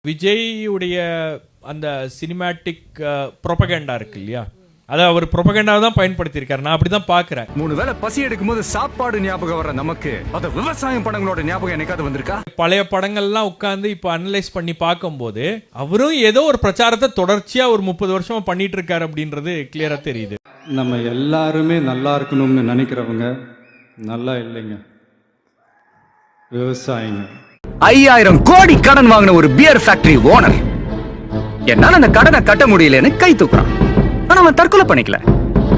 விஜய்யுடைய அந்த cinematic propaganda இருக்கு இல்லையா, அதை அவர் ப்ரொபகண்டாவை தான் பயன்படுத்தியிருக்காரு. நான் அப்படிதான் பாக்குறேன். 3 வேளை பசி எடுக்கும் போது சாப்பாடு ஞாபகம் வர நமக்கு அது விவசாயம் படங்களோட ஞாபகம் என்னைக்காவது வந்திருக்கா? பழைய படங்கள்லாம் உட்கார்ந்து இப்ப அனலைஸ் பண்ணி பார்க்கும்போது அவரும் ஏதோ ஒரு பிரச்சாரத்தை தொடர்ச்சியா ஒரு 30 வருஷமா பண்ணிட்டு இருக்காரு அப்படின்றது கிளியரா தெரியுது. நம்ம எல்லாருமே நல்லா இருக்கணும்னு நினைக்கிறவங்க நல்லா இல்லைங்க, விவசாயிங்க. 5000 கோடி கடன் வாங்கின ஒரு பியர் ஃபேக்டரி ஓனர் என்னால அந்த கடனை கட்ட முடியலன்னு கை தூக்குறான். ஆனா அவன் தற்கொலை பண்ணிக்கல.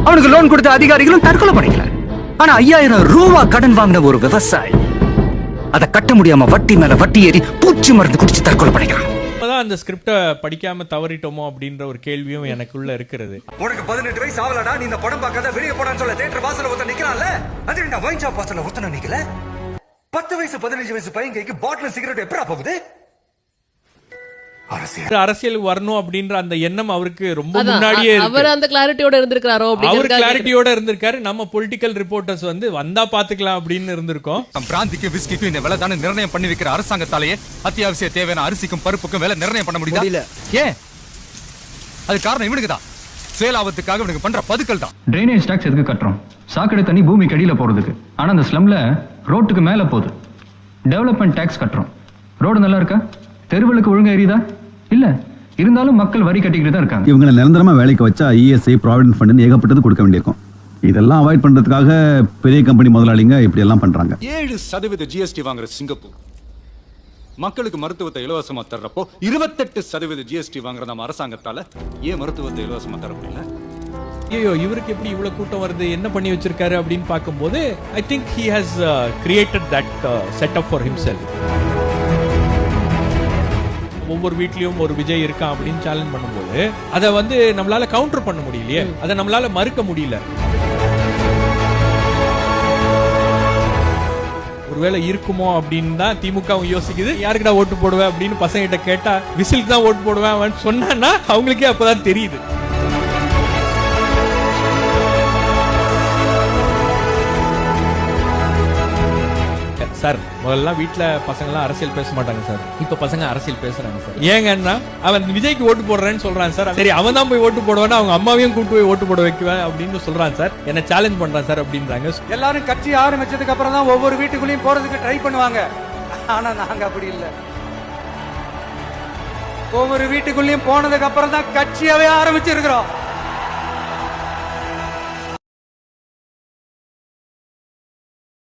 அவனுக்கு லோன் கொடுத்த அதிகாரிகளும் தற்கொலை பண்ணிக்கல. ஆனா 5000 ரூபாய் கடன் வாங்கின ஒரு விவசாயி அதை கட்ட முடியாம வட்டி மேல வட்டி ஏறி பூச்சி மருந்து குடிச்சு தற்கொலை பண்ணிக்கிறான். இப்பதான் அந்த ஸ்கிரிப்டை படிக்காம தவறிட்டோமோ அப்படின்ற ஒரு கேள்வியும் எனக்குள்ள இருக்கிறது. உனக்கு 18 வயசு ஆகலடா, நீ இந்த படம் பார்க்காத வெளியே போடான்னு சொல்ல தியேட்டர் வாசல்ல ஒருத்தன் நிக்கலாம்ல. அது நான் வைன் ஷாப் வாசல்ல ஒருத்தன் நிக்கல. 10 வயசு 15 வயசு பையன் கைக்கு பாட்டில் சிகரெட் எப்படா போகுது? அரசியலுக்கு வரணும் அப்படின்ற அந்த எண்ணம் அவருக்கு ரொம்ப முன்னாடியே அவர் அந்த கிளாரிட்டியோட இருந்திருக்காரோ, அவர் கிளாரிட்டியோட இருந்திருக்காரு. நம்ம பொலிட்டிக்கல் ரிப்போர்ட்டர்ஸ் வந்து வந்தா பாத்துக்கலாம் அப்படின்னு இருந்திருக்கோம். பிராந்திக்கு விஸ்கிக்கும் இந்த விலை தானே நிர்ணயம் பண்ணி வைக்கிற அரசாங்கத்தாலேயே அத்தியாவசிய தேவையான அரிசிக்கும் பருப்புக்கும் விலை நிர்ணயம் பண்ண முடியல. ஏன்? அது காரணம் இவனுக்கு தான். சுயலாபத்துக்காக இவனுக்கு பண்ற பதுக்கல் தான். ட்ரைனேஜ் டாக்ஸ் எதுக்கு கட்டுறோம்? சாக்கடை தண்ணி பூமிக்கு அடியில போறதுக்கு. ஆனா அந்த ஸ்லம்ல ரோட்டுக்கு மேல போகுது. டெவலப்மெண்ட் டாக்ஸ் கட்டுறோம். ரோடு நல்லா இருக்கா? தெருவுகளுக்கு ஒழுங்கா எரியுதா? இல்ல. இருந்தாலும் மக்கள் வரி கட்டிக்கிட்டு தான் இருக்காங்க. இவங்களை நிரந்தரமா வேலைக்கு வச்சா இஎஸ்ஐ ப்ராவிடன்ட் ஃபண்ட் ஏகப்பட்டது கொடுக்க வேண்டியிருக்கும். இதெல்லாம் அவாய்ட் பண்றதுக்காக பெரிய கம்பெனி முதலாளிங்க இப்படி எல்லாம் பண்றாங்க. 7% ஜிஎஸ்டி வாங்குற சிங்கப்பூர் மக்களுக்கு மருத்துவத்தை இலவசமா தர்றப்போ 28% ஜிஎஸ்டி வாங்குற நம்ம அரசாங்கத்தால ஏன் மருத்துவத்தை இலவசமா தர முடியல? ஐயோ, இவருக்கு எப்படி இவ்வளவு கூட்டம் வருது, என்ன பண்ணி வச்சிருக்காரு அப்படின்னு பார்க்கும்போது I think he has created that setup for himself. ஒவ்வொரு வீட்லயும் ஒரு விஜய் இருக்கான் அப்படின்னு சேலஞ்ச் பண்ணும்போது அதை வந்து நம்மளால கவுண்டர் பண்ண முடியலையே, அதை நம்மளால மறுக்க முடியல. ஒருவேளை இருக்குமோ அப்படின்னு தான் திமுகவும் யோசிக்குது. யாருக்குடா ஓட்டு போடுவேன் அப்படின்னு பசங்க கிட்ட கேட்டா விசிலுக்கு தான் ஓட்டு போடுவேன் சொன்னா அவங்களுக்கே அப்பதான் தெரியுது. சார், முதல்ல வீட்டுல பசங்க எல்லாம் அரசியல் பேச மாட்டாங்க சார். இப்ப பசங்க அரசியல் பேசுறாங்க சார். ஏங்கன்னா அவன் விஜய்க்கு ஓட்டு போடுறேன்னு சொல்றான் சார். சரி, அவன் தான் போய் ஓட்டு போடுவானா, அவங்க அம்மாவையும் கூட்டு போய் ஓட்டு போட வைக்குவேன் அப்படின்னு சொல்றான் சார். என்ன சேலஞ்ச் பண்றான் சார் அப்படின்றாங்க. எல்லாரும் கட்சி ஆரம்பிச்சதுக்கு அப்புறம் தான் ஒவ்வொரு வீட்டுக்குள்ளேயும் போறதுக்கு ட்ரை பண்ணுவாங்க. ஆனா நாங்க அப்படி இல்லை. ஒவ்வொரு வீட்டுக்குள்ளேயும் போனதுக்கு அப்புறம் தான் கட்சியாவே ஆரம்பிச்சிருக்கிறோம்.